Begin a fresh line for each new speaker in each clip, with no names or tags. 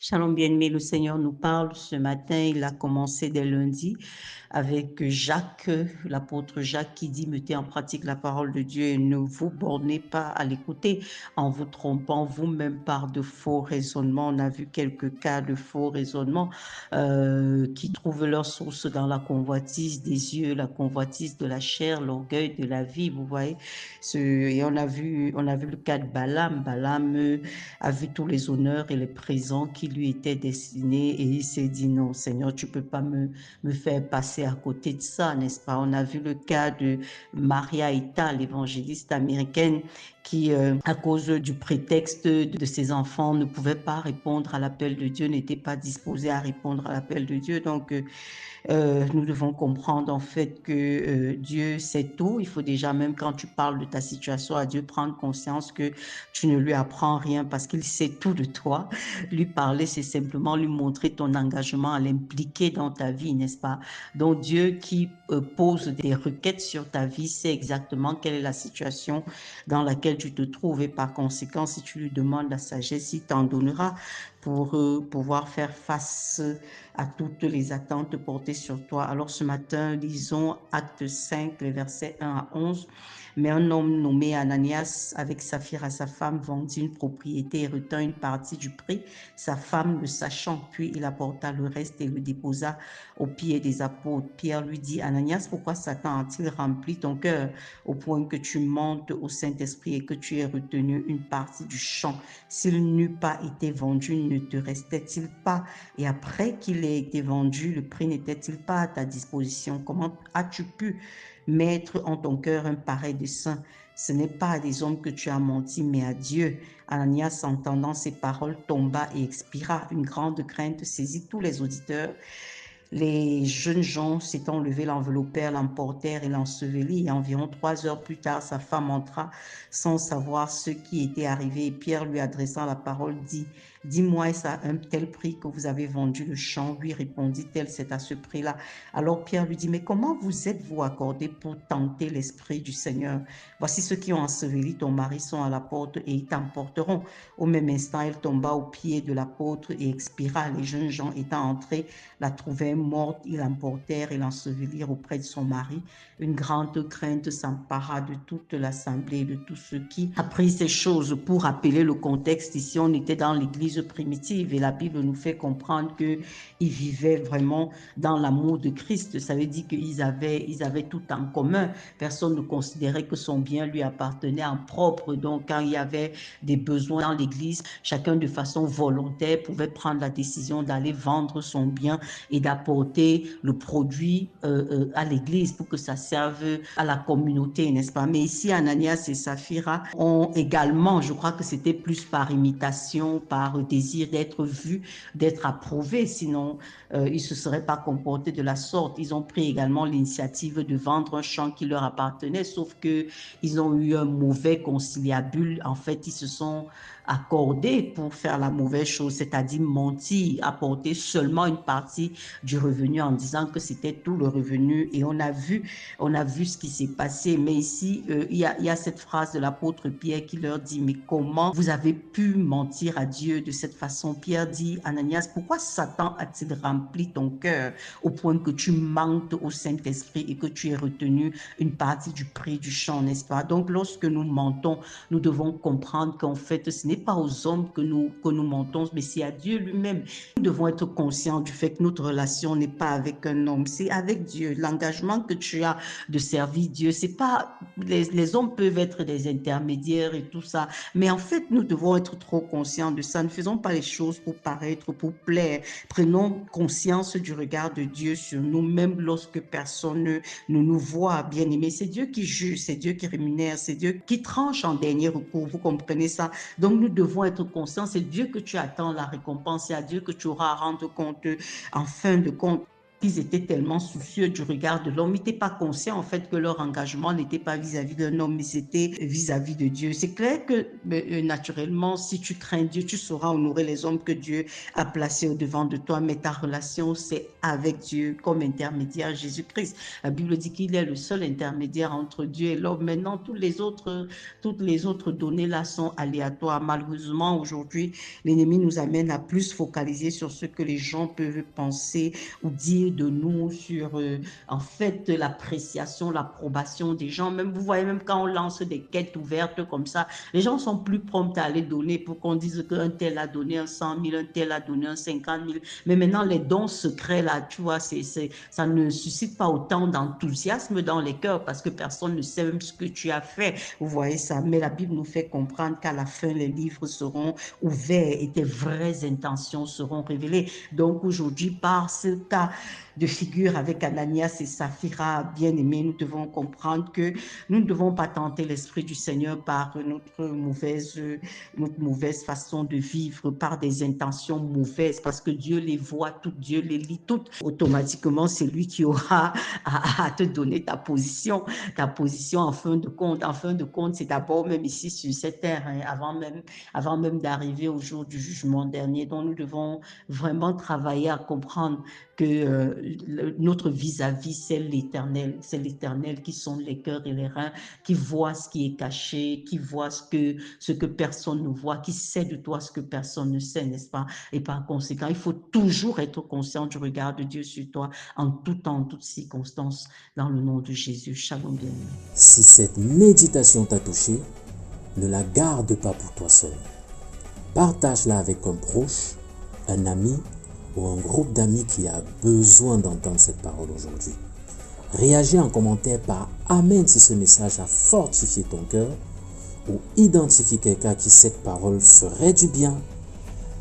Shalom bien-aimé, le Seigneur nous parle ce matin. Il a commencé dès lundi avec Jacques, l'apôtre Jacques qui dit mettez en pratique la parole de Dieu et ne vous bornez pas à l'écouter en vous trompant vous-même par de faux raisonnements. On a vu quelques cas de faux raisonnements qui trouvent leur source dans la convoitise des yeux, la convoitise de la chair, l'orgueil de la vie, vous voyez. Et on a vu le cas de Balaam. Balaam a vu tous les honneurs et les présents qui lui étaient destinés et il s'est dit non, Seigneur, tu peux pas me faire passer à côté de ça, n'est-ce pas? On a vu le cas de Maria Ita, l'évangéliste américaine, qui, à cause du prétexte de ses enfants, ne pouvait pas répondre à l'appel de Dieu, n'était pas disposée à répondre à l'appel de Dieu. Donc, nous devons comprendre en fait que Dieu sait tout. Il faut déjà, même quand tu parles de ta situation à Dieu, prendre conscience que tu ne lui apprends rien parce qu'il sait tout de toi. Lui parler, c'est simplement lui montrer ton engagement à l'impliquer dans ta vie, n'est-ce pas? Donc Dieu qui pose des requêtes sur ta vie sait exactement quelle est la situation dans laquelle tu te trouves et par conséquent, si tu lui demandes la sagesse, il t'en donnera pour pouvoir faire face à toutes les attentes portées sur toi. Alors ce matin, lisons Acte 5, les versets 1 à 11. Mais un homme nommé Ananias, avec Saphira, sa femme, vendit une propriété et retint une partie du prix, sa femme le sachant. Puis il apporta le reste et le déposa aux pieds des apôtres. Pierre lui dit, Ananias, pourquoi Satan a-t-il rempli ton cœur au point que tu montes au Saint-Esprit et que tu aies retenu une partie du champ? S'il n'eût pas été vendu, ne te restait-il pas? Et après qu'il ait été vendu, le prix n'était-il pas à ta disposition? Comment as-tu pu mettre en ton cœur un pareil dessein? Ce n'est pas à des hommes que tu as menti, mais à Dieu. Ananias, entendant ces paroles, tomba et expira. Une grande crainte saisit tous les auditeurs. Les jeunes gens s'étant levés, l'enveloppèrent, l'emportèrent et l'ensevelirent. Et environ 3 heures plus tard, sa femme entra sans savoir ce qui était arrivé. Et Pierre, lui adressant la parole, dit, dis-moi, est-ce à un tel prix que vous avez vendu le champ? Lui répondit-elle, c'est à ce prix-là. Alors Pierre lui dit, mais comment vous êtes-vous accordé pour tenter l'Esprit du Seigneur? Voici ceux qui ont enseveli ton mari sont à la porte et ils t'emporteront. Au même instant, elle tomba aux pieds de l'apôtre et expira. Les jeunes gens étant entrés, la trouvèrent morte, ils l'emportèrent et l'ensevelirent auprès de son mari. Une grande crainte s'empara de toute l'assemblée, de tous ceux qui apprirent ces choses. Pour rappeler le contexte, ici on était dans l'église primitive et la Bible nous fait comprendre qu'ils vivaient vraiment dans l'amour de Christ. Ça veut dire qu'ils avaient tout en commun. Personne ne considérait que son bien lui appartenait en propre. Donc quand il y avait des besoins dans l'église, chacun de façon volontaire pouvait prendre la décision d'aller vendre son bien et d'apporter le produit à l'église pour que ça serve à la communauté, n'est-ce pas? Mais ici, Ananias et Saphira ont également, je crois que c'était plus par imitation, par désir d'être vus, d'être approuvés, sinon ils ne se seraient pas comportés de la sorte. Ils ont pris également l'initiative de vendre un champ qui leur appartenait, sauf qu'ils ont eu un mauvais conciliabule. En fait, ils se sont accordés pour faire la mauvaise chose, c'est-à-dire mentir, apporter seulement une partie du revenu en disant que c'était tout le revenu. Et on a vu ce qui s'est passé. Mais ici, il y a cette phrase de l'apôtre Pierre qui leur dit, mais comment vous avez pu mentir à Dieu de cette façon? Pierre dit, Ananias, pourquoi Satan a-t-il rempli ton cœur au point que tu mentes au Saint-Esprit et que tu aies retenu une partie du prix du champ, n'est-ce pas? Donc, lorsque nous mentons, nous devons comprendre qu'en fait, ce n'est pas aux hommes que nous mentons, mais c'est à Dieu lui-même. Nous devons être conscients du fait que notre relation n'est pas avec un homme, c'est avec Dieu. L'engagement que tu as de servir Dieu, c'est pas, les hommes peuvent être des intermédiaires et tout ça, mais en fait, nous devons être trop conscients de ça. Ne faisons pas les choses pour paraître, pour plaire. Prenons conscience du regard de Dieu sur nous, même lorsque personne ne nous voit. Bien aimé, c'est Dieu qui juge, c'est Dieu qui rémunère, c'est Dieu qui tranche en dernier recours. Vous comprenez ça? Donc, nous devons être conscients. C'est Dieu que tu attends la récompense. C'est à Dieu que tu auras à rendre compte en fin de compte. qu'ils étaient tellement soucieux du regard de l'homme. Ils n'étaient pas conscients en fait que leur engagement n'était pas vis-à-vis d'un homme, mais c'était vis-à-vis de Dieu. C'est clair que naturellement, si tu crains Dieu, tu sauras honorer les hommes que Dieu a placés au-devant de toi, mais ta relation, c'est avec Dieu comme intermédiaire Jésus-Christ. La Bible dit qu'il est le seul intermédiaire entre Dieu et l'homme. Maintenant, toutes les autres données là sont aléatoires. Malheureusement, aujourd'hui, l'ennemi nous amène à plus focaliser sur ce que les gens peuvent penser ou dire de nous, sur en fait l'appréciation, l'approbation des gens. Même vous voyez, même quand on lance des quêtes ouvertes comme ça, les gens sont plus prompts à aller donner pour qu'on dise qu'un tel a donné un 100 000, un tel a donné un 50 000. Mais maintenant, les dons secrets là, tu vois, ça ne suscite pas autant d'enthousiasme dans les cœurs parce que personne ne sait même ce que tu as fait. Vous voyez ça. Mais la Bible nous fait comprendre qu'à la fin, les livres seront ouverts et tes vraies intentions seront révélées. Donc aujourd'hui, par ce cas de figure avec Ananias et Saphira, bien aimés, nous devons comprendre que nous ne devons pas tenter l'Esprit du Seigneur par notre mauvaise façon de vivre, par des intentions mauvaises, parce que Dieu les voit toutes, Dieu les lit toutes. Automatiquement, c'est lui qui aura à te donner ta position en fin de compte. En fin de compte, c'est d'abord même ici sur cette terre, hein, avant même d'arriver au jour du jugement dernier. Donc nous devons vraiment travailler à comprendre que notre vis-à-vis, c'est l'Éternel qui sonde les cœurs et les reins, qui voit ce qui est caché, qui voit ce que personne ne voit, qui sait de toi ce que personne ne sait, n'est-ce pas? Et par conséquent, il faut toujours être conscient du regard de Dieu sur toi en tout temps, en toutes circonstances, dans le nom de Jésus. Shalom, bien-aimé.
Si cette méditation t'a touché, ne la garde pas pour toi seul. Partage-la avec un proche, un ami ou un groupe d'amis qui a besoin d'entendre cette parole aujourd'hui. Réagis en commentaire par Amen si ce message a fortifié ton cœur ou identifie quelqu'un qui cette parole ferait du bien.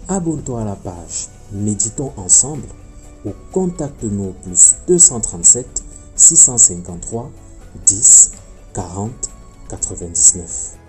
Abonne-toi à la page Méditons ensemble ou contacte-nous au plus 237 653 10 40 99.